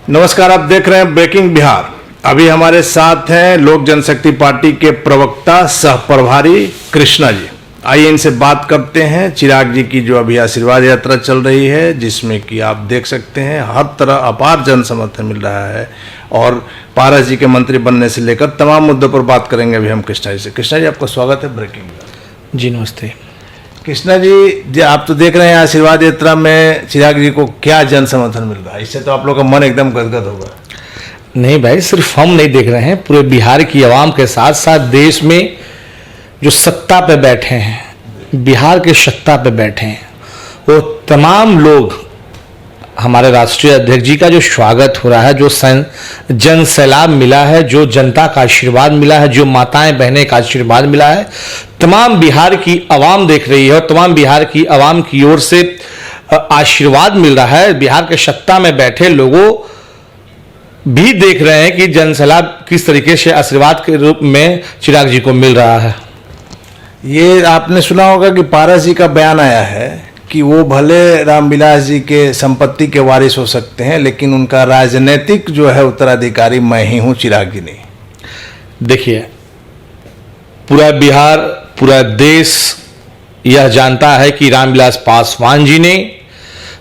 नमस्कार, आप देख रहे हैं ब्रेकिंग बिहार। अभी हमारे साथ हैं लोक जनशक्ति पार्टी के प्रवक्ता सह प्रभारी कृष्णा जी। आइए इनसे बात करते हैं। चिराग जी की जो अभी आशीर्वाद यात्रा चल रही है, जिसमें कि आप देख सकते हैं हर तरह अपार जन समर्थन मिल रहा है और पारस जी के मंत्री बनने से लेकर तमाम मुद्दों पर बात करेंगे अभी हम कृष्णा जी से। कृष्णा जी, आपका स्वागत है ब्रेकिंग बिहार। जी नमस्ते। कृष्णा जी, आप तो देख रहे हैं आशीर्वाद यात्रा में चिराग जी को क्या जन समर्थन मिल रहा है, इससे तो आप लोगों का मन एकदम गदगद होगा। नहीं भाई, सिर्फ हम नहीं देख रहे हैं, पूरे बिहार की आवाम के साथ साथ देश में जो सत्ता पे बैठे हैं, बिहार के सत्ता पे बैठे हैं, वो तमाम लोग हमारे राष्ट्रीय अध्यक्ष जी का जो स्वागत हो रहा है, जो जन सैलाब मिला है, जो जनता का आशीर्वाद मिला है, जो माताएं बहनें का आशीर्वाद मिला है, तमाम बिहार की आवाम देख रही है और तमाम बिहार की आवाम की ओर से आशीर्वाद मिल रहा है। बिहार के सत्ता में बैठे लोगों भी देख रहे हैं कि जन सैलाब किस तरीके से आशीर्वाद के रूप में चिराग जी को मिल रहा है। ये आपने सुना होगा कि पारस जी का बयान आया है कि वो भले रामविलास जी के संपत्ति के वारिस हो सकते हैं, लेकिन उनका राजनीतिक जो है उत्तराधिकारी मैं ही हूं, चिराग जी नहीं। देखिए, पूरा बिहार, पूरा देश यह जानता है कि रामविलास पासवान जी ने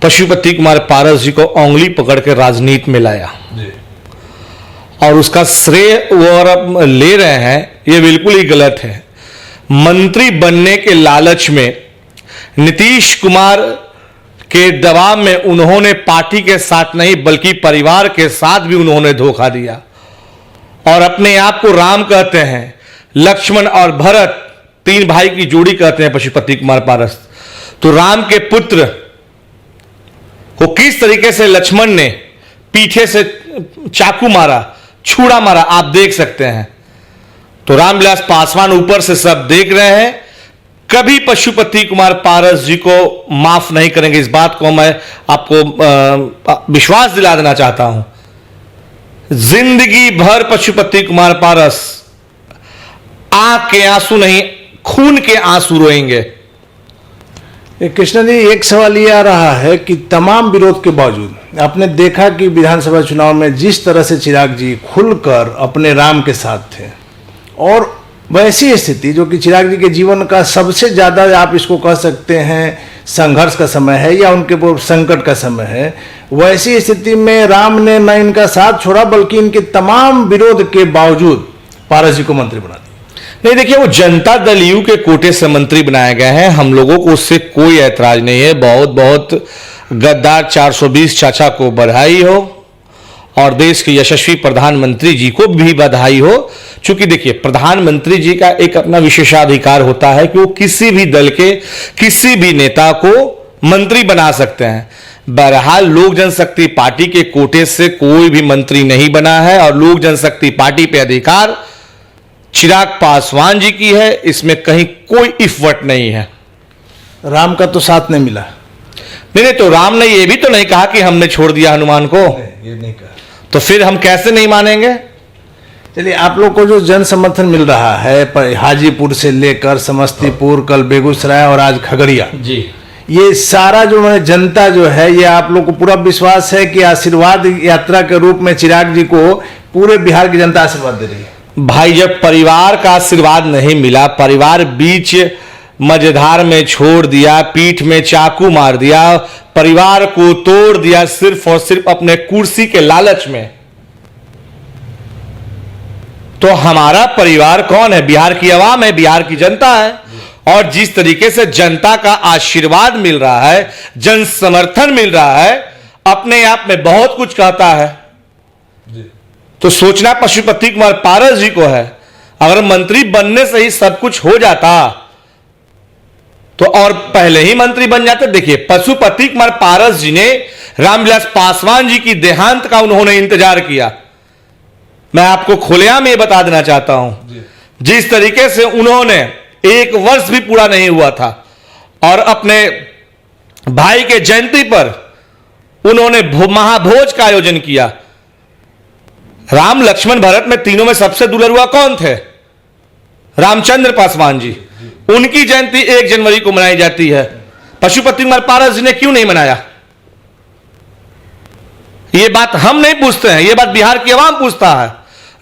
पशुपति कुमार पारस जी को उंगली पकड़ के राजनीति में लाया जी। और उसका श्रेय वो ले रहे हैं, ये बिल्कुल ही गलत है। मंत्री बनने के लालच में, नीतीश कुमार के दबाव में उन्होंने पार्टी के साथ नहीं बल्कि परिवार के साथ भी उन्होंने धोखा दिया और अपने आप को राम कहते हैं। लक्ष्मण और भरत तीन भाई की जोड़ी कहते हैं पशुपति कुमार पारस। तो राम के पुत्र को किस तरीके से लक्ष्मण ने पीछे से चाकू मारा, छुरा मारा, आप देख सकते हैं। तो रामविलास पासवान ऊपर से सब देख रहे हैं, कभी पशुपति कुमार पारस जी को माफ नहीं करेंगे। इस बात को मैं आपको विश्वास दिला देना चाहता हूं। जिंदगी भर पशुपति कुमार पारस आंख के आंसू नहीं, खून के आंसू रोएंगे। कृष्णा जी, एक सवाल ये आ रहा है कि तमाम विरोध के बावजूद आपने देखा कि विधानसभा चुनाव में जिस तरह से चिराग जी खुलकर अपने राम के साथ थे, और वैसी स्थिति जो कि चिराग जी के जीवन का सबसे ज्यादा, आप इसको कह सकते हैं, संघर्ष का समय है या उनके संकट का समय है, वैसी स्थिति में राम ने न इनका साथ छोड़ा बल्कि इनके तमाम विरोध के बावजूद पारस जी को मंत्री बना दिया। नहीं, देखिए, वो जनता दल यू के कोटे से मंत्री बनाए गए हैं। हम लोगों को उससे कोई ऐतराज नहीं है। बहुत बहुत गद्दार 420 चाचा को बधाई हो और देश के यशस्वी प्रधानमंत्री जी को भी बधाई हो। क्योंकि देखिए, प्रधानमंत्री जी का एक अपना विशेषाधिकार होता है कि वो किसी भी दल के किसी भी नेता को मंत्री बना सकते हैं। बहरहाल लोक जनशक्ति पार्टी के कोटे से कोई भी मंत्री नहीं बना है और लोक जनशक्ति पार्टी पे अधिकार चिराग पासवान जी की है, इसमें कहीं कोई इफवट नहीं है। राम का तो साथ नहीं मिला। नहीं, तो राम ने ये भी तो नहीं कहा कि हमने छोड़ दिया हनुमान को। ये नहीं कहा, तो फिर हम कैसे नहीं मानेंगे। चलिए, आप लोग को जो जन समर्थन मिल रहा है हाजीपुर से लेकर समस्तीपुर, कल बेगूसराय और आज खगड़िया जी, ये सारा जो जनता जो है, ये आप लोग को पूरा विश्वास है कि आशीर्वाद यात्रा के रूप में चिराग जी को पूरे बिहार की जनता आशीर्वाद दे रही है। भाई, जब परिवार का आशीर्वाद नहीं मिला, परिवार बीच मझधार में छोड़ दिया, पीठ में चाकू मार दिया, परिवार को तोड़ दिया सिर्फ और सिर्फ अपने कुर्सी के लालच में, तो हमारा परिवार कौन है? बिहार की आवाम है, बिहार की जनता है। और जिस तरीके से जनता का आशीर्वाद मिल रहा है, जन समर्थन मिल रहा है, अपने आप में बहुत कुछ कहता है। तो सोचना पशुपति कुमार पारस जी को है। अगर मंत्री बनने से ही सब कुछ हो जाता तो और पहले ही मंत्री बन जाते। देखिए, पशुपति कुमार पारस जी ने रामविलास पासवान जी की देहांत का उन्होंने इंतजार किया। मैं आपको खुलेआम ये बता देना चाहता हूं, जिस तरीके से उन्होंने, 1 वर्ष भी पूरा नहीं हुआ था और अपने भाई के जयंती पर उन्होंने महाभोज का आयोजन किया। राम, लक्ष्मण, भरत में तीनों में सबसे दुलरुआ कौन थे? रामचंद्र पासवान जी। उनकी जयंती 1 जनवरी को मनाई जाती है। पशुपति कुमार पारस जी ने क्यों नहीं मनाया? ये बात हम नहीं पूछते हैं, ये बात बिहार की आवाम पूछता है,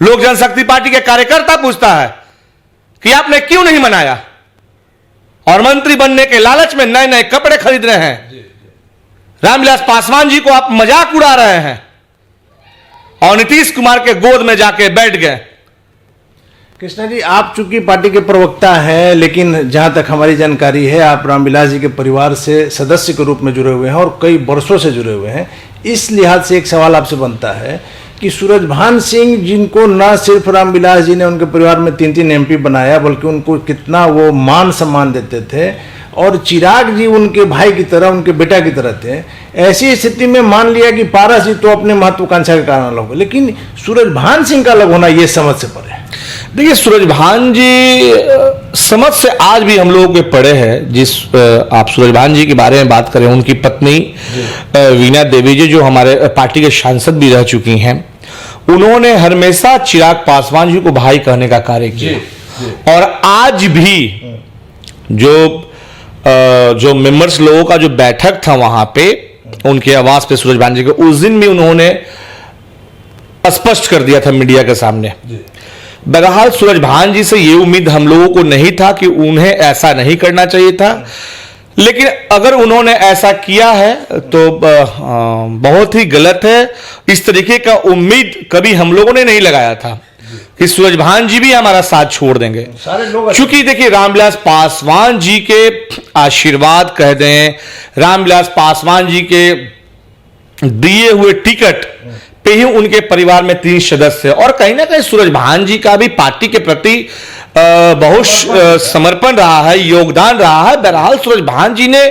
लोक जनशक्ति पार्टी के कार्यकर्ता पूछता है कि आपने क्यों नहीं मनाया। और मंत्री बनने के लालच में नए नए कपड़े खरीद रहे हैं। रामविलास पासवान जी को आप मजाक उड़ा रहे हैं और नीतीश कुमार के गोद में जाके बैठ गए। कृष्णा जी, आप चूंकि पार्टी के प्रवक्ता हैं, लेकिन जहां तक हमारी जानकारी है आप रामविलास जी के परिवार से सदस्य के रूप में जुड़े हुए हैं और कई वर्षों से जुड़े हुए हैं। इस लिहाज से एक सवाल आपसे बनता है कि सूरजभान सिंह, जिनको न सिर्फ रामविलास जी ने उनके परिवार में 3-3 MP बनाया, बल्कि उनको कितना वो मान सम्मान देते थे, और चिराग जी उनके भाई की तरह, उनके बेटा की तरह थे। ऐसी स्थिति में मान लिया कि पारस जी तो अपने महत्वाकांक्षा के कारण अलग हो, लेकिन सूरजभान सिंह का अलग होना ये समझ से परे है। देखिए, सूरजभान जी समझ से आज भी हम लोग के पड़े हैं। जिस आप सूरजभान जी के बारे में बात करें, उनकी पत्नी वीणा देवी जी जो हमारे पार्टी के सांसद भी रह चुकी हैं, उन्होंने हमेशा चिराग पासवान जी को भाई कहने का कार्य किया। और आज भी जो मेंबर्स लोगों का जो बैठक था वहां पे उनके आवास पे सूरजभान जी के, उस दिन भी उन्होंने स्पष्ट कर दिया था मीडिया के सामने। बहरहाल सूरजभान जी से ये उम्मीद हम लोगों को नहीं था कि उन्हें ऐसा नहीं करना चाहिए था, लेकिन अगर उन्होंने ऐसा किया है तो बहुत ही गलत है। इस तरीके का उम्मीद कभी हम लोगों ने नहीं लगाया था कि सूरजभान जी भी हमारा साथ छोड़ देंगे। क्योंकि देखिए, रामविलास पासवान जी के आशीर्वाद कह दें, रामविलास पासवान जी के दिए हुए टिकट पे ही उनके परिवार में 3 सदस्य, और कहीं ना कहीं सूरजभान जी का भी पार्टी के प्रति बहुत समर्पण रहा है, योगदान रहा है। बहरहाल सूरजभान जी ने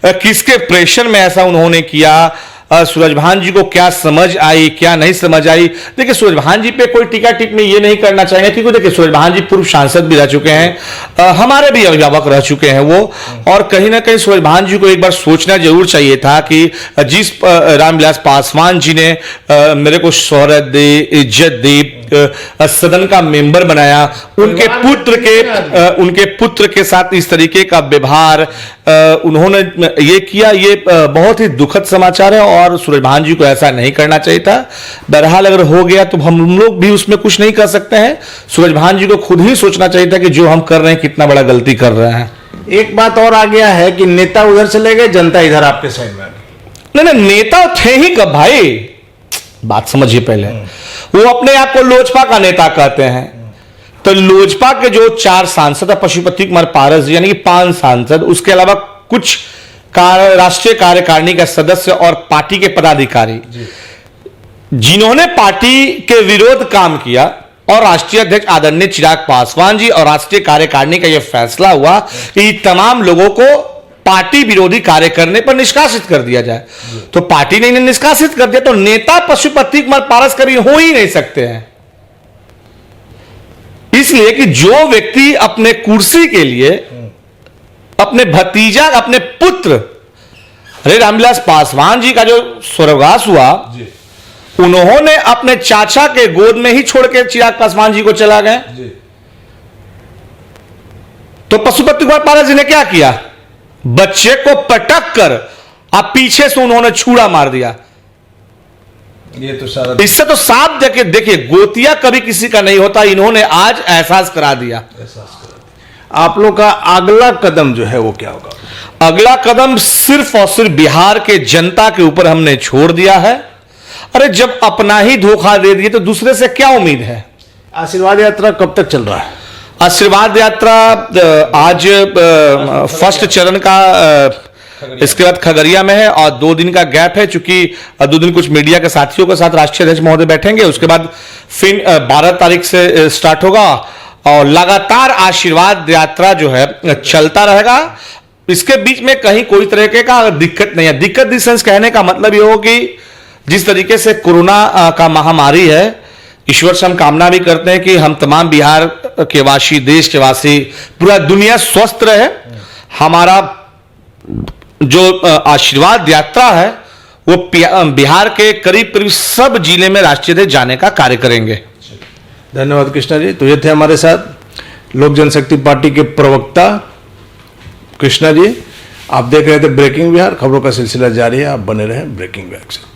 किसके प्रेशर में ऐसा उन्होंने किया, सूरजभान जी को क्या समझ आई, क्या नहीं समझ आई। देखिए, सूरजभान जी पे कोई टीका टिप्पणी ये नहीं करना चाहिए, क्योंकि देखिए सूरजभान जी पूर्व सांसद भी रह चुके हैं, हमारे भी अभिभावक रह चुके हैं वो। और कहीं ना कहीं सूरजभान जी को एक बार सोचना जरूर चाहिए था कि जिस रामविलास पासवान जी ने मेरे को शोहरत दी, इज्जत दी, सदन का मेंबर बनाया, उनके पुत्र के साथ इस तरीके का व्यवहार उन्होंने ये किया, ये बहुत ही दुखद समाचार है और सूरजभान जी को ऐसा नहीं करना चाहिए था। बहरहाल अगर हो गया तो हम लोग भी उसमें कुछ नहीं कर सकते हैं। सूरजभान जी को खुद ही सोचना चाहिए था कि जो हम कर रहे हैं कितना बड़ा गलती कर रहे हैं। एक बात और आ गया है कि नेता उधर चले गए, जनता इधर आपके साइड में। नहीं, नेता थे ही कब भाई, बात समझिए पहले। वो अपने आप को लोजपा का नेता कहते हैं, तो लोजपा के जो 4 सांसद है, पशुपति कुमार पारस जी यानी कि 5 सांसद, उसके अलावा कुछ राष्ट्रीय कार्यकारिणी का सदस्य और पार्टी के पदाधिकारी जिन्होंने पार्टी के विरोध काम किया, और राष्ट्रीय अध्यक्ष आदरणीय चिराग पासवान जी और राष्ट्रीय कार्यकारिणी का यह फैसला हुआ कि तमाम लोगों को पार्टी विरोधी कार्य करने पर निष्कासित कर दिया जाए। तो पार्टी ने इन्हें निष्कासित कर दिया, तो नेता पशुपति कुमार पारस कभी हो ही नहीं सकते हैं। इसलिए कि जो व्यक्ति अपने कुर्सी के लिए अपने भतीजा, अपने पुत्र, अरे रामविलास पासवान जी का जो स्वर्गवास हुआ, उन्होंने अपने चाचा के गोद में ही छोड़ के चिराग पासवान जी को चला गए। तो पशुपति कुमार पारस जी ने क्या किया, बच्चे को पटक कर अब पीछे से उन्होंने छुरा मार दिया। ये तो सारा, इससे तो साफ देखिए गोतिया कभी किसी का नहीं होता, इन्होंने आज एहसास करा दिया। आप लोग का अगला कदम जो है वो क्या होगा? अगला कदम सिर्फ और सिर्फ बिहार के जनता के ऊपर हमने छोड़ दिया है। अरे जब अपना ही धोखा दे दिए तो दूसरे से क्या उम्मीद है? आशीर्वाद यात्रा कब तक चल रहा है? आशीर्वाद यात्रा आज फर्स्ट चरण का, इसके बाद खगड़िया में है और 2 दिन का गैप है, चूंकि 2 दिन कुछ मीडिया के साथियों के साथ राष्ट्रीय अध्यक्ष महोदय बैठेंगे। उसके बाद फिर 12 तारीख से स्टार्ट होगा और लगातार आशीर्वाद यात्रा जो है चलता रहेगा। इसके बीच में कहीं कोई तरह का दिक्कत नहीं है। दिक्कत डिस्टेंस कहने का मतलब ये हो कि जिस तरीके से कोरोना का महामारी है, ईश्वर से हम कामना भी करते हैं कि हम तमाम बिहार के वासी, देश के वासी, पूरा दुनिया स्वस्थ रहे। हमारा जो आशीर्वाद यात्रा है वो बिहार के करीब करीब सब जिले में राष्ट्रीय अध्यक्ष जाने का कार्य करेंगे। धन्यवाद कृष्णा जी। तो ये थे हमारे साथ लोक जनशक्ति पार्टी के प्रवक्ता कृष्णा जी। आप देख रहे थे ब्रेकिंग बिहार, खबरों का सिलसिला जारी है, आप बने रहें ब्रेकिंग बिहार से।